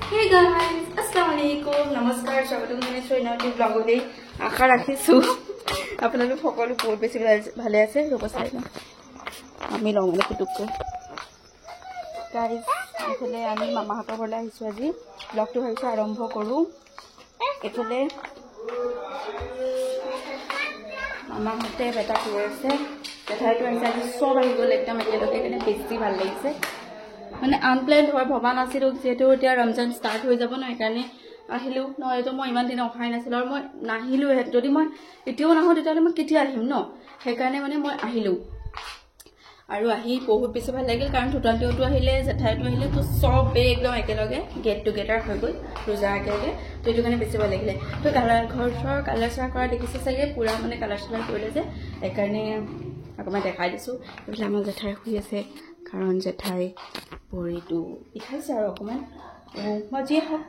Hey guys, Assalamualaikum. Namaskar. Swagotam janaইছো ইনাউটি ব্লগলৈ। আশা ৰাখিছো আপোনালোক সকলো বহুত বেছি ভালে আছে। ৰব চাই না আমি লওঁ মানে পুতুককৈ গাইজ এফালে আমি মামাহঁতৰ ঘৰলৈ আহিছো। আজি ব্লগটো ভাবিছো আৰম্ভ কৰোঁ। এফালে মামাহঁতে বেটা কৈ আছে, বেটাইটো আহিছে। আজি চব আহি গ'ল একদম একেলগে, কাৰণে বেছি ভাল লাগিছে। মানে আনপ্লেন হয়, ভবা নাছিলোঁ। যিহেতু এতিয়া ৰমজান ষ্টাৰ্ট হৈ যাব ন, সেইকাৰণে আহিলোঁ। নহ'লেতো মই ইমান দিন অহাই নাছিলোঁ, আৰু মই নাহিলোঁহে। যদি মই এতিয়াও নাহোঁ তেতিয়াহ'লে মই কেতিয়া আহিম ন? সেইকাৰণে মানে মই আহিলোঁ, আৰু আহি বহুত বেছি ভাল লাগিল। কাৰণ টোটালটো আহিলে, জেঠাইটো আহিলে, তো চবেই একদম একেলগে গেট টুগেডাৰ হৈ গ'ল ৰোজা একেলগে। তো এইটো কাৰণে বেছি ভাল লাগিলে। তো ঘৰ চৰ কালাৰ চালাৰ কৰা দেখিছে চাগে, পূৰা মানে কালাৰ চালাৰ কৰিলে যে, সেইকাৰণে অকণমান দেখাই দিছোঁ। এইফালে আমাৰ জেঠাই শুই আছে, কাৰণ জেঠাই ভৰিটো বিষাইছে আৰু অকণমান। মই যিয়ে হওক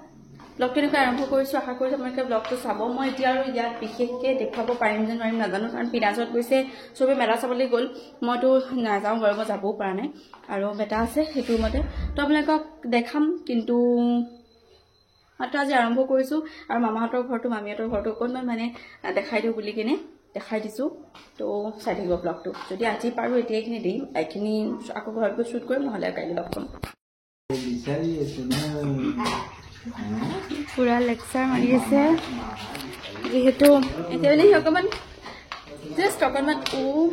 ব্লগটো এনেকৈ আৰম্ভ কৰিছোঁ। আশা কৰিছোঁ আপোনালোকে ব্লগটো চাব। মই এতিয়া আৰু ইয়াত বিশেষকৈ দেখুৱাব পাৰিম যে নোৱাৰিম নাজানো, কাৰণ পিনাজত গৈছে, চবেই মেলা চাবলৈ গ'ল। মইতো নাযাওঁ বাৰু, মই যাবও পৰা নাই, আৰু বেটা আছে সেইটোৰ মতে। তো আপোনালোকক দেখাম, কিন্তু মাত্ৰ আজি আৰম্ভ কৰিছোঁ। আৰু মামাহঁতৰ ঘৰটো, মামীহঁতৰ ঘৰটো অকণমান মানে দেখাই দিওঁ বুলি কিনে দেখাই দিছোঁ। তো চাই থাকিব ব্লগটো। যদি আজি পাৰোঁ এতিয়া এইখিনি দিম, এইখিনি আকৌ ঘৰত গৈ শ্বুট কৰিম, নহ'লে কাইলৈ লগ পাম। পুৰা লেকচাৰ মাৰি আছে, যিহেতু এতিয়া মানে অকণমান জাষ্ট অকণমান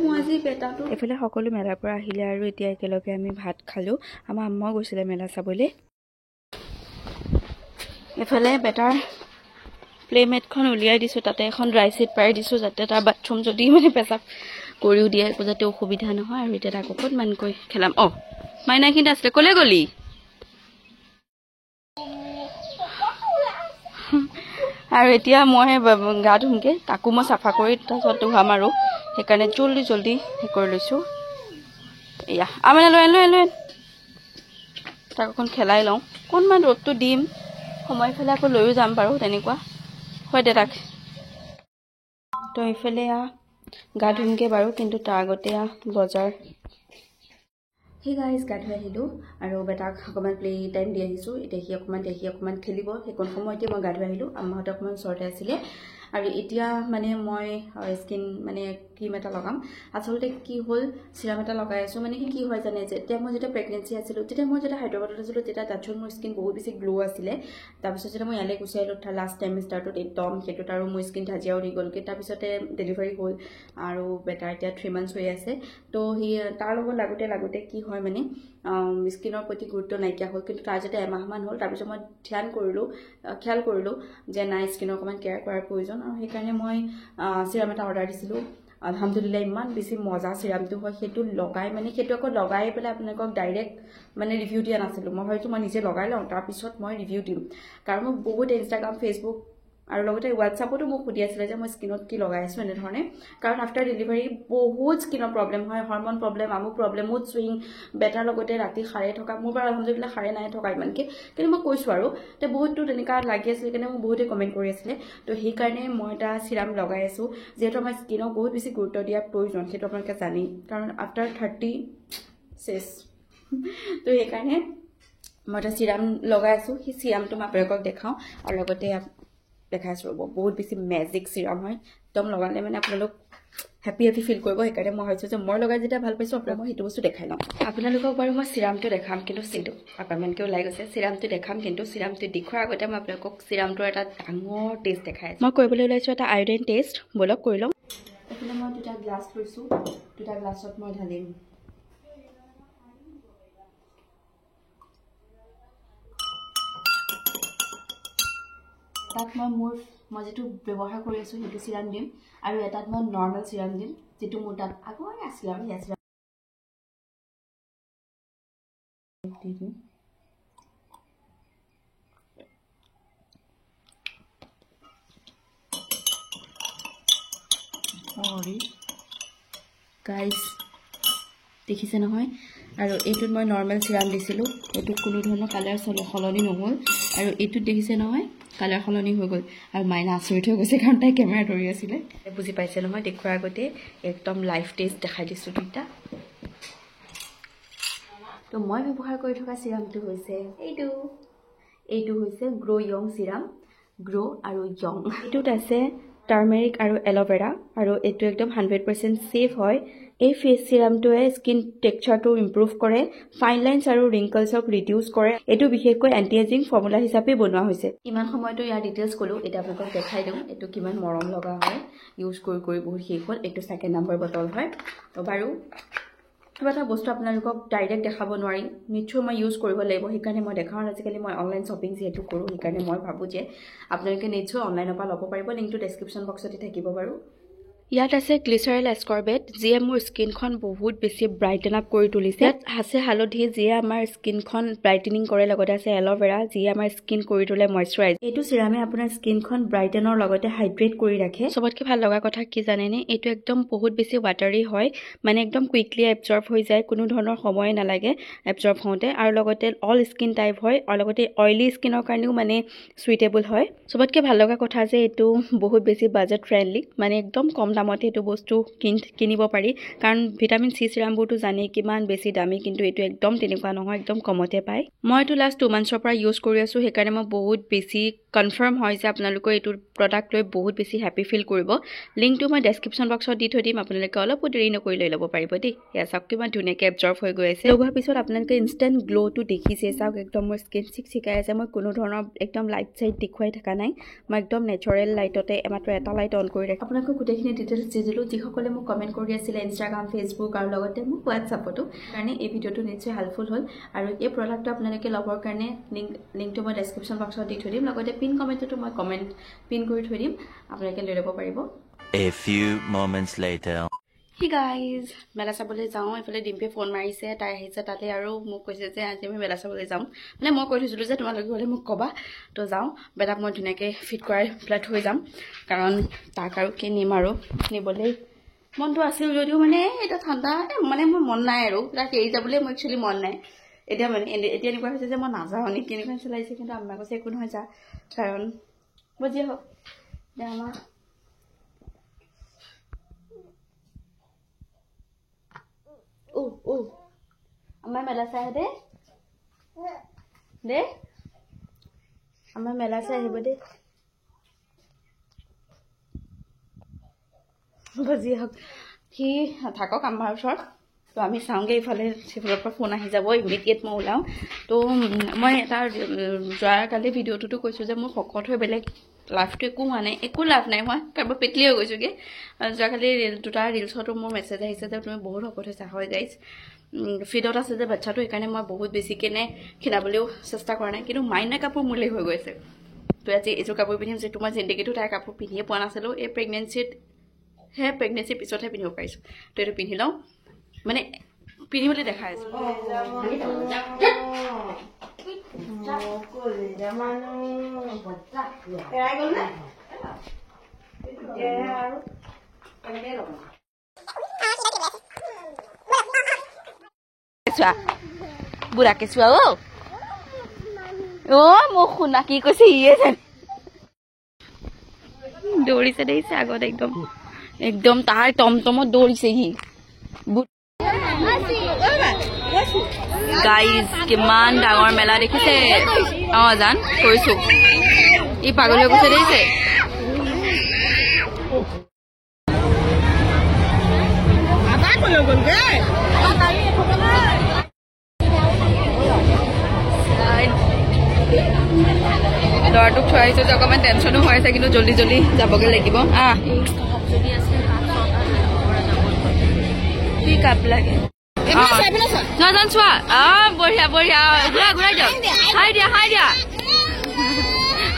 মই আজি বেটাটো। এইফালে সকলো মেলাৰ পৰা আহিলে, আৰু এতিয়া একেলগে আমি ভাত খালোঁ। আমাৰ আম্মাও গৈছিলে মেলা চাবলৈ। এইফালে বেটাৰ প্লে'মেটখন উলিয়াই দিছোঁ, তাতে এখন ড্ৰাই চিট পাৰি দিছোঁ, যাতে তাৰ বাথৰুম যদি মানে পেচাব কৰিও দিয়ে, যাতে অসুবিধা নহয়। আৰু এতিয়া তাক অকণমানকৈ খেলাম। মাইনাখিনি আছিলে, ক'লৈ গ'লি? আৰু এতিয়া মই গা ধুমগৈ, তাকো মই চাফা কৰি তাৰপিছত ধুৱাম, আৰু সেইকাৰণে জল্দি সেই কৰি লৈছোঁ। এয়া মানে লৈ তাক অকণ খেলাই লওঁ। অকণমান ৰ'দটো দিম, সময় ফেলে আকৌ লৈও যাম বাৰু, তেনেকুৱা হয় দে তাক। তো এইফালে গা ধুমগৈ বাৰু, কিন্তু তাৰ আগতে বজাৰ। সেই গাইজ গা ধুই আহিলোঁ, আৰু বেটাক অকণমান প্লে টাইম দি আহিছোঁ। এতিয়া সি অকণমান খেলিব। সেইকণ সময়তে মই গা ধুই আহিলোঁ। আম্মাহঁতে অকণমান ওচৰতে আছিলে। আৰু এতিয়া মানে মই স্কিন মানে ক্ৰীম এটা লগাম। আচলতে কি হ'ল, চিৰাম এটা লগাই আছোঁ। মানে কি হয় জানে, যেতিয়া মই প্ৰেগনেঞ্চি আছিলোঁ, তেতিয়া মই যেতিয়া হায়দৰাবাদত আছিলোঁ, তেতিয়া তাৰপিছত মোৰ স্কিন বহুত বেছি গ্ল' আছিলে। তাৰপিছত যেতিয়া মই ইয়ালৈ গুচি আহিলোঁ, লাষ্ট টাইমিষ্টাৰটোত একদম সেইটোত আৰু মোৰ স্কিন ধাজিয়া উৰি গ'লগৈ। তাৰপিছতে ডেলিভাৰী হ'ল, আৰু বেটাৰ এতিয়া 3 months হৈ আছে। তো সি তাৰ লগত লাগোতে কি হয় মানে স্কিনৰ প্ৰতি গুৰুত্ব নাইকিয়া হ'ল। কিন্তু তাৰ যেতিয়া এমাহমান হ'ল, তাৰপিছত মই খেয়াল কৰিলোঁ যে নাই, স্কিনৰ অকণমান কেয়াৰ কৰাৰ প্ৰয়োজন। আৰু সেইকাৰণে মই চিৰাম এটা অৰ্ডাৰ দিছিলোঁ। আলহামদুলিল্লাহ ইমান বেছি মজা চিৰামটো হয়। সেইটো আকৌ লগাই পেলাই আপোনালোকক ডাইৰেক্ট মানে ৰিভিউ দিয়া নাছিলোঁ। মই ভাবিছোঁ মই নিজে লগাই লওঁ, তাৰপিছত মই ৰিভিউ দিম। কাৰণ মোক বহুত ইনষ্টাগ্ৰাম, ফেচবুক আৰু লগতে হোৱাটছআপতো মোক সুধি আছিলে যে মই স্কিনত কি লগাই আছোঁ এনেধৰণে। কাৰণ আফটাৰ ডেলিভাৰী বহুত স্কিনৰ প্ৰব্লেম হয়, হৰমন প্ৰব্লেম, আমুক প্ৰব্লেম, মুড চুইং, বেটাৰ লগতে ৰাতি সাৰে থকা। মোৰ বাৰু আলহামদুলিল্লাহ সাৰে নাই থকা ইমানকৈ, কিন্তু মই কৈছোঁ আৰু তে বহুতো তেনেকুৱা লাগি আছিলে, কাৰণে মোক বহুতে কমেণ্ট কৰি আছিলে। তো সেইকাৰণে মই এটা চিৰাম লগাই আছোঁ, যিহেতু আমাৰ স্কিনক বহুত বেছি গুৰুত্ব দিয়াৰ প্ৰয়োজন, সেইটো আপোনালোকে জানেই। কাৰণ আফটাৰ 30 চেছ তো সেইকাৰণে মই এটা চিৰাম লগাই আছোঁ। সেই চিৰামটো মই আপোনালোকক দেখাওঁ, আৰু লগতে দেখাই আছোঁ। ৰ'ব, বহুত বেছি মেজিক চিৰাম হয়, একদম লগালে মানে আপোনালোক হেপী ফিল কৰিব। সেইকাৰণে মই ভাবিছোঁ যে মই লগাই যেতিয়া ভাল পাইছোঁ, আপোনালোক মই সেইটো বস্তু দেখাই লওঁ। আপোনালোকক বাৰু মই চিৰামটো দেখাম, কিন্তু অকণমানকৈ ওলাই গৈছে। চিৰামটো দেখাম, কিন্তু চিৰামটো দেখুৱাৰ আগতে মই আপোনালোকক চিৰামটোৰ এটা ডাঙৰ টেষ্ট দেখাই আছোঁ। মই কৰিবলৈ ওলাইছোঁ এটা আয়োডিন টেষ্ট, বলক কৰি লওঁ। এইফালে মই 2টা গ্লাছ লৈছোঁ, 2টা গ্লাছত মই ঢালিম। তাত মই যিটো ব্যৱহাৰ কৰি আছোঁ সেইটো চিৰাম দিম, আৰু এটাত মই নৰ্মেল চিৰাম দিম, যিটো মোৰ তাত আগৰে আছিলে, আৰু সেয়া চিৰাম দি দিম। গাইজ দেখিছে নহয়, আৰু এইটোত মই নৰ্মেল চিৰাম দিছিলোঁ, এইটোত কোনো ধৰণৰ কালাৰ সলনি নহ'ল। আৰু এইটোত দেখিছে নহয়, কালাৰ সলনি হৈ গ'ল। আৰু মাইনা আচৰিত হৈ গৈছে, কাৰণ তাই কেমেৰা ধৰি আছিলে। বুজি পাইছে নহয়, দেখুৱাৰ আগতে একদম লাইভ টেষ্ট দেখাই দিছোঁ 2টা। তো মই ব্যৱহাৰ কৰি থকা চিৰামটো হৈছে এইটো, এইটো হৈছে গ্ৰো য়ং চিৰাম, গ্ৰো আৰু য়ং। এইটোত আছে টাৰ্মেৰিক আৰু এল'ভেৰা, আৰু এইটো একদম 100% ছেফ হয়। এই ফেচ চিৰামটোৱে স্কিন টেক্সচাৰটো ইম্প্ৰুভ কৰে, ফাইন লাইনছ আৰু ৰিংকলছক ৰিডিউচ কৰে। এইটো বিশেষকৈ এণ্টি এজিং ফৰ্মুলা হিচাপে বনোৱা হৈছে। ইমান সময়তো ইয়াৰ ডিটেইলছ ক'লোঁ, এতিয়া আপোনালোকক দেখাই দিওঁ এইটো কিমান মৰম লগা হয়। ইউজ কৰি বহুত শেষ হ'ল। এইটো 2nd নম্বৰ বটল হয়। তো বাৰু কিবা এটা বস্তু আপোনালোকক ডাইৰেক্ট দেখাব নোৱাৰি, নিশ্চয় মই ইউজ কৰিব লাগিব, সেইকাৰণে মই দেখাওঁ। আজিকালি মই অনলাইন শ্বপিং যিহেতু কৰোঁ, সেইকাৰণে মই ভাবোঁ যে আপোনালোকে নিশ্চয় অনলাইনৰ পৰা ল'ব পাৰিব। লিংকটো ডেছক্ৰিপশ্যন বক্সতে থাকিব বাৰু। ইয়াত আছে গ্লিচাৰেল এস্কৰ্বেট, যিয়ে মোৰ স্কিনখন বহুত বেছি ব্ৰাইটেন আপ কৰি তুলিছে। ইয়াত আছে হালধি, যিয়ে আমাৰ স্কিনখন ব্ৰাইটেনিং কৰে, লগতে আছে এল'ভেৰা, যিয়ে আমাৰ স্কিন কৰি তোলে মইশ্চাৰাইজ। এইটো চিৰামে আপোনাৰ স্কিনখন ব্ৰাইটেনৰ লগতে হাইড্ৰেট কৰি ৰাখে। চবতকে ভাল লগা কথা কি জানেনে, এইটো একদম বহুত বেছি ৱাটাৰী হয়, মানে একদম কুইকলি এবজৰ্ব হৈ যায়, কোনো ধৰণৰ সময় নালাগে এবজৰ্ব হওঁতে, আৰু লগতে অল স্কিন টাইপ হয়, আৰু লগতে অইলি স্কিনৰ কাৰণেও মানে চুইটেবল হয়। চবতকে ভাল লগা কথা যে এইটো বহুত বেছি বাজেট ফ্ৰেণ্ডলি, মানে একদম কম দামতে এইটো বস্তু কিনিব পাৰি, কাৰণ ভিটামিন চি চিৰামবোৰতো জানেই কিমান বেছি দামী, কিন্তু এইটো একদম তেনেকুৱা নহয়, একদম কমতে পায়। মই এইটো লাষ্ট 2 মান্থছৰ পৰা ইউজ কৰি আছোঁ, সেইকাৰণে মই বহুত বেছি কনফাৰ্ম হয় যে আপোনালোকৰ এইটো প্ৰডাক্ট লৈ বহুত বেছি হেপী ফিল কৰিব। লিংকটো মই ডেছক্ৰিপশ্যন বক্সত দি থৈ দিম, আপোনালোকে অলপো দেৰি নকৰি লৈ ল'ব পাৰিব দেই। এয়া চাওক কিমান ধুনীয়াকৈ এবজৰ্ব হৈ গৈ আছে। লগোৱাৰ পিছত আপোনালোকে ইনষ্টেণ্ট গ্ল'টো দেখিছে, চাওক একদম মোৰ স্কিন চিকচিকাই আছে। মই কোনো ধৰণৰ একদম লাইট চাইট দেখুৱাই থকা নাই, মই একদম নেচাৰেল লাইটতে মাত্ৰ এটা লাইট অন কৰি ৰাখি আপোনালোকক গোটেইখিনি ডিটেইলছ দি দিলোঁ, যিসকলে মোক কমেণ্ট কৰি আছিলে ইনষ্টাগ্ৰাম, ফেচবুক আৰু লগতে মোক হোৱাটছআপতো। কাৰণে এই ভিডিঅ'টো নিশ্চয় হেল্পফুল হ'ল, আৰু এই প্ৰডাক্টটো আপোনালোকে ল'বৰ কাৰণে লিংকটো মই ডেছক্ৰিপশ্যন বক্সত দি থৈ দিম, লগতে পিন কমেণ্টতো মই পিন কৰি থৈ দিম, আপোনালোকে লৈ ল'ব পাৰিব। A few moments later. Hi guys, মেলা চাবলৈ যাওঁ। এইফালে ডিম্পীয়ে ফোন মাৰিছে, তাই আহিছে তাতে, আৰু মোক কৈছে যে আজি আমি মেলা চাবলৈ যাম। মানে মই কৈ থৈছিলোঁ যে তোমালোকে গ'লে মোক ক'বা, তো যাওঁ। বেটাক মই ধুনীয়াকৈ ফিট কৰাই পেলাই থৈ যাম, কাৰণ তাক আৰু কি নিম, আৰু নিবলৈ মনটো আছিল যদিও মানে এতিয়া ঠাণ্ডা, মানে মোৰ মন নাই, আৰু তাক এৰি যাবলৈ মোৰ একচুৱেলি মন নাই। এতিয়া এনেকুৱা হৈছে যে মই নাযাওঁ নেকি, এনেকুৱা চলাইছে, কিন্তু আমাৰ কৈছে একো নহয় যা, কাৰণ বুজিয়ে হওক এতিয়া আমাৰ আমাৰ মেলা চাই দে আমাৰ মেলা চাই আহিব দেই, বুজি হওক। সি থাকক আমাৰ ওচৰত, তো আমি চাওঁগৈ। ইফালে সিফালৰ পৰা ফোন আহি যাব, ইমিডিয়েট মই ওলাওঁ। তো মই এটা যোৱাকালি ভিডিঅ'টোতো কৈছোঁ যে মোৰ শকত হৈ বেলেগ লাভটো একো হোৱা নাই, একো লাভ নাই, মই কাৰোবাৰ পেটলি হৈ গৈছোঁগৈ। যোৱাকালি দুটা ৰিলছতো মোৰ মেছেজ আহিছে যে তুমি বহুত শকত হৈছা। হয় গাইজ, ফিডত আছে যে বাচ্ছাটো, সেইকাৰণে মই বহুত বেছিকৈ খীনাবলৈও চেষ্টা কৰা নাই, কিন্তু মাইনা কাপোৰ মোলেই হৈ গৈছে। তো আজি এইযোৰ কাপোৰ পিন্ধিম, যিটো মই জিন্দগীটো তাইৰ কাপোৰ পিন্ধিয়ে পোৱা নাছিলোঁ। এই প্ৰেগনেঞ্চিৰ পিছতহে পিন্ধিব পাৰিছোঁ। তো এইটো পিন্ধি লওঁ, মানে পিন্ধিবলৈ দেখাই আছোঁ। বুঢ়া কেঁচুৱা মোক শুনা কি কৈছে, ইয়ে জানে দৌৰিছে দেখিছে আগত, একদম তাৰ টমটমত দৌৰিছে সি। গাইজ কিমান ডাঙৰ মেলা দেখিছে। জান কৰিছো, ই পাগল হৈ গৈছে দেখিছে। ল'ৰাটোক থৈ আহিছোঁ যে অকণমান টেনশ্যনো হৈ আছে, কিন্তু জল্দি জল্দি যাবগৈ লাগিব। কি কাপ লাগে নাজান চোৱা। বঢ়িয়া বঢ়িয়া, ঘূৰাই দিয়ক, হাই দিয়া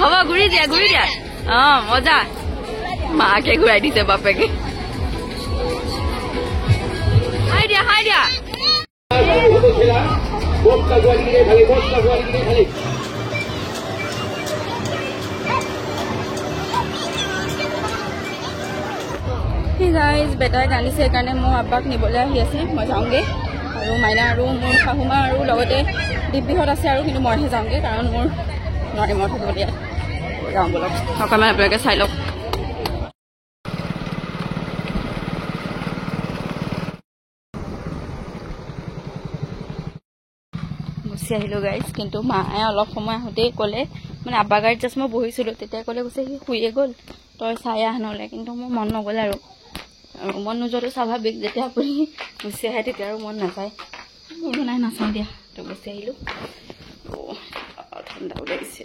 হ'ব, ঘূৰি দিয়া মজা। মাকে ঘূৰাই দিছে বাপেকে, হাই দিয়া গাইজ। বেটাই কান্দিছে, সেইকাৰণে মোৰ আব্বাক নিবলৈ আহি আছে। মই যাওঁগৈ, আৰু মাইনা আৰু মোৰ শাহুমা আৰু লগতে ডিম্পীহঁত আছে, আৰু কিন্তু মইহে যাওঁগৈ, কাৰণ মোৰ নোৱাৰিম মই থাকিব দিয়া। যাওঁ বলক, অকণমান আপোনালোকে চাই লওক। গুচি আহিলোঁ গাইজ কিন্তু মায়ে অলপ সময় আহোঁতেই ক'লে মানে আব্বা গাড়ীত জাষ্ট মই বহিছিলোঁ তেতিয়া ক'লে কৈছে সি শুয়ে গ'ল তই চাই আহ নহ'লে কিন্তু মোৰ মন নগ'ল আৰু মন নোযোৱাটো স্বাভাৱিক যেতিয়া আপুনি গুচি আহে তেতিয়া আৰু মন নাযায় মোৰ নাই নাচাওঁ দিয়া তো গুচি আহিলোঁ ঠাণ্ডাও লাগিছে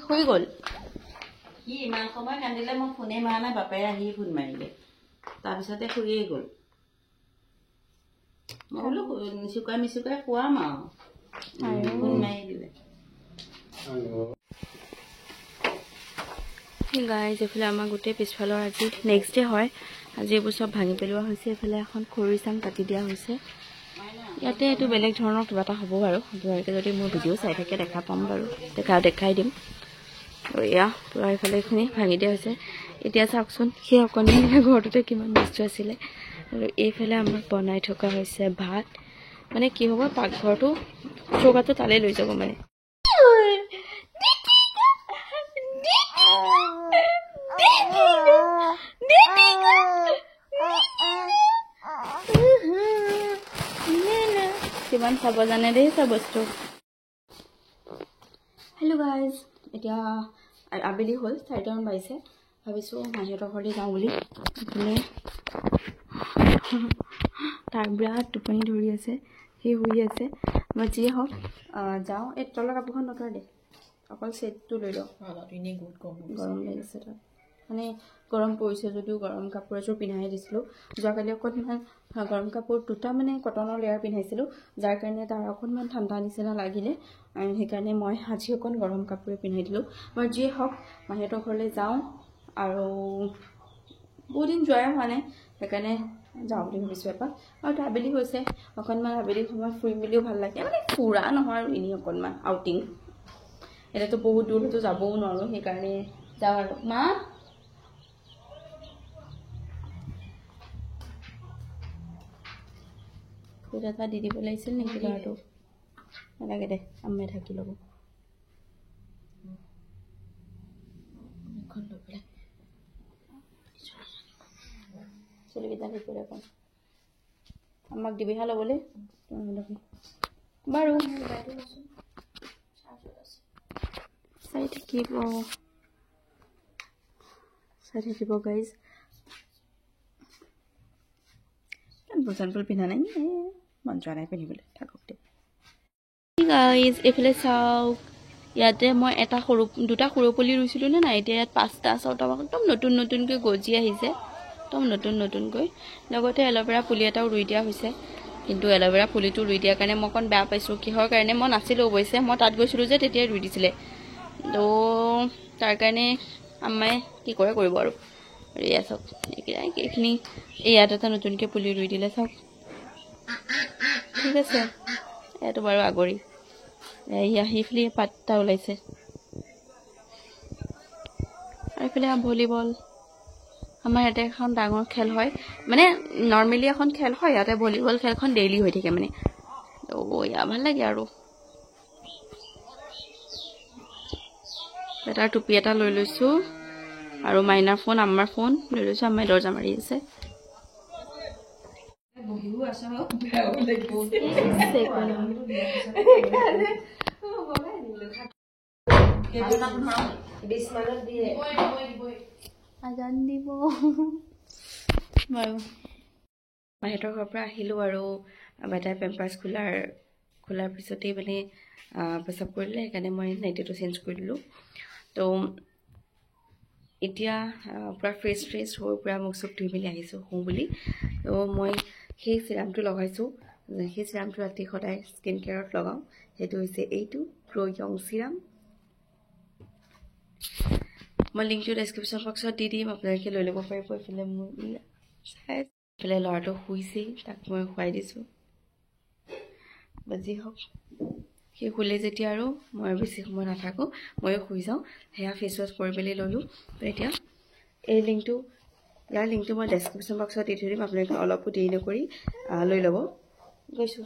শুই গ'ল সি ইমান সময় কান্দিলে মই ফোনে মাৰা নাই বাপেৰে আহি ফোন মাৰিলে তাৰপিছতে শুইয়ে গ'ল মই বোলো মিচুকাই শুৱাম আৰু ফোন মাৰি দিলে গাইজ এইফালে আমাৰ গোটেই পিছফালৰ আজি নেক্সট ডে হয় আজি এইবোৰ চব ভাঙি পেলোৱা হৈছে এইফালে এখন খৰি চাং কাটি দিয়া হৈছে ইয়াতে এইটো বেলেগ ধৰণৰ কিবা এটা হ'ব বাৰু আপোনালোকে যদি মোৰ ভিডিঅ' চাই থাকে দেখা পাম বাৰু দেখাই দিম আৰু এয়া পূৰা এইফালে এইখিনি ভাঙি দিয়া হৈছে এতিয়া চাওকচোন সেই অকণমানি ঘৰটোতে কিমান বস্তু আছিলে আৰু এইফালে আমাক বনাই থকা হৈছে ভাত মানে কি হ'ব পাকঘৰটো চৌকাটো তালৈ লৈ যাব মানে কিমান চাব জানে দেই চব বস্তু হেল্ল' গাইজ এতিয়া আবেলি হ'ল 4টামান বাজিছে ভাবিছোঁ মাহীহঁতৰ ঘৰলৈ যাওঁ বুলি এইফালে তাৰ বিৰাট টোপনি ধৰি আছে সি শুই আছে মই যিয়ে হওক যাওঁ এই তলৰ কাপোৰখন নতৰাই দে অকল ছেটটো লৈ লওঁ গৰম লাগিছে তাত মানে গৰম পৰিছে যদিও গৰম কাপোৰ এযোৰ পিন্ধাই দিছিলোঁ যোৱাকালি অকণমান গৰম কাপোৰ দুটা মানে কটনৰ লেয়াৰ পিন্ধাইছিলোঁ যাৰ কাৰণে তাৰ অকণমান ঠাণ্ডা নিচিনা লাগিলে আৰু সেইকাৰণে মই আজি অকণ গৰম কাপোৰে পিন্ধাই দিলোঁ মই যিয়ে হওক মাহীহঁতৰ ঘৰলৈ যাওঁ আৰু বহুত দিন যোৱাই হোৱা নাই সেইকাৰণে যাওঁ বুলি ভাবিছোঁ এপাক আৰু তো আবেলি হৈছে অকণমান আবেলি সময়ত ফুৰি মেলিও ভাল লাগে মানে ফুৰা নহয় আৰু এনেই অকণমান আউটিং এতিয়াতো বহুত দূৰতো যাবও নোৱাৰোঁ সেইকাৰণে যাওঁ আৰু মা ফুট এটা দি দিব লাগিছিল নেকি ল'ৰাটো নালাগে দে আম্মাই ঢাকি ল'ব চুলিকেইটা ঠিক কৰি অকণ আমাক দিবিহা ল'বলৈ বাৰু চাই থাকিব গাইজ বজানপুৰ পিন্ধা নাই মন যোৱা নাই পিন্ধিবলৈ থাকক দে গাইজ এইফালে চাওক ইয়াতে মই দুটা সৰু পুলি ৰুইছিলোঁ নে নাই এতিয়া ইয়াত 5টা 6টা একদম নতুনকৈ গজি আহিছে একদম নতুনকৈ লগতে এল'ভেৰা পুলি এটাও ৰুই দিয়া হৈছে কিন্তু এল'ভেৰা পুলিটো ৰুই দিয়াৰ কাৰণে মই অকণ বেয়া পাইছোঁ কিহৰ কাৰণে মই নাছিলোঁ অৱশ্যে মই তাত গৈছিলোঁ যে তেতিয়াই ৰুই দিছিলে তো তাৰ কাৰণে আম্মাই কি কৰে কৰিব আৰু এয়া চাওক এইখিনি ইয়াত এটা নতুনকৈ পুলি ৰুই দিলে চাওক ঠিক আছে ইয়াতো বাৰু আগৰি এয়া সিফালে পাতটা ওলাইছে আৰু এইফালে ভলীবল আমাৰ ইয়াতে এখন ডাঙৰ খেল হয় মানে নৰ্মেলি এখন খেল হয় ইয়াতে ভলীবল খেলখন ডেইলি হৈ থাকে মানে এয়া ভাল লাগে আৰু এটাৰ টুপি এটা লৈ লৈছোঁ আৰু মাইনাৰ ফোন আম্মাৰ ফোন লৈ লৈছোঁ আম্মাই দৰ্জা মাৰি আছে আজান দিব বাৰু মাহীহঁতৰ ঘৰৰ পৰা আহিলোঁ আৰু বাইতাই পেম্পাৰ্ছ খোলাৰ পিছতেই মানে পেচাব কৰিলে সেইকাৰণে মই নাইটিটো চেঞ্জ কৰি দিলোঁ তো এতিয়া পূৰা ফ্ৰেছ হৈ পূৰা মুখ চুখ ধুই মেলি আহিছোঁ শুওঁ বুলি তো মই সেই চিৰামটো লগাইছোঁ সেই চিৰামটো ৰাতি সদায় স্কিন কেয়াৰত লগাওঁ সেইটো হৈছে এইটো গ্ৰ' য়ং চিৰাম মই লিংকটো ডেছক্ৰিপশ্যন বক্সত দি দিম আপোনালোকে লৈ ল'ব পাৰিব এইফালে মোৰ এইফালে ল'ৰাটো শুইছেই তাক মই শুৱাই দিছোঁ বাজি হওক সি শুলে যেতিয়া আৰু মই বেছি সময় নাথাকোঁ ময়ো শুই যাওঁ সেয়া ফেচ ৱাছ কৰি মেলি ল'লোঁ তো এতিয়া ইয়াৰ লিংকটো মই ডেছক্ৰিপশ্যন বক্সত দি থৈ দিম আপোনালোকে অলপো দেৰি নকৰি লৈ ল'ব গৈছোঁ